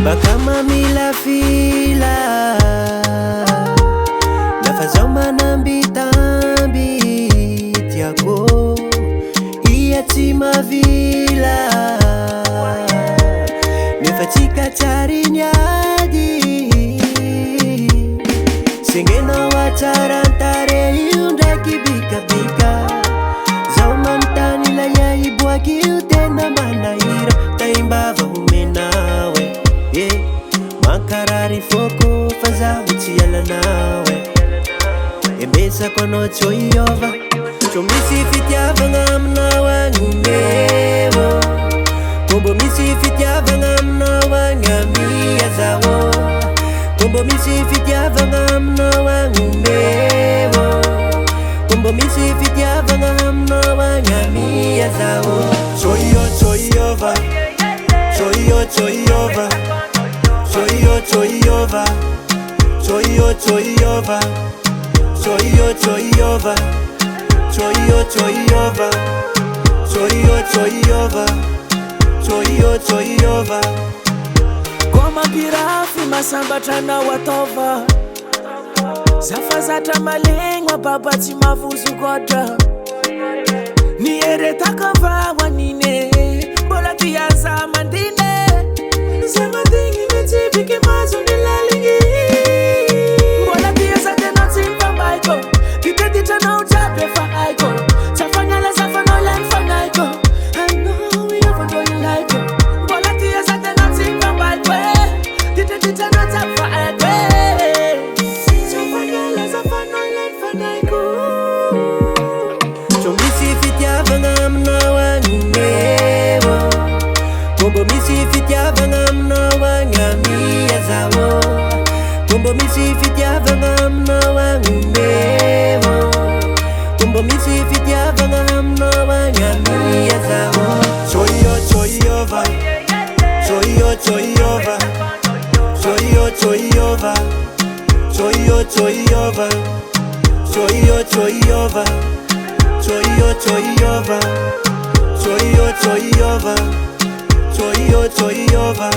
Baka mamila-fila nafazao manambitamby tiako ia tsy mavila nefa tsika tsary niady sengenao atsaran-tarehy io ndraiky bikabika zao manontany laya iboaky io tena manahira taimbava homenao mankarary foko fa zaho tsy alanao embesako anao tsô iova tsô misy fitiavagna aminao agnomeo kombo misy fitiavagna aminao agnamia zao kombo misy fitiavagna aminao agnomeo kombo misy fitiavagna aminao agnamia zao tsô iova tsô iova Choyo choyova, choyo choyova, choyo choyova, choyo choyova, choyo choyova, choyo choyova. Goma pirafi masambatra na watova zafazatra malengwa baba tsy mavuzu gotra nieretaka vawanine mbola tiaza mandine zamadingi mitipiki mazo nilalingi mbola tiaza tena timpa maiko kiketita na uchape fa aiko tafanyala zafanolen fanaiko I know we have a joy like mbola tiaza tena timpa maiko kiketita na uchape fa aiko tafanyala zafanolen fanaiko chomisi fitiavanga aminao agnomeo kombo misy fitiavagna aminao agnamia zao kombo misy fitiavagna aminao agnomeo kombo misy fitiavagna aminao agnamia zao choyova choyo choyova choyo choyova choyo choyova choyo choyova choyo choyova choyo choyova choyo choyova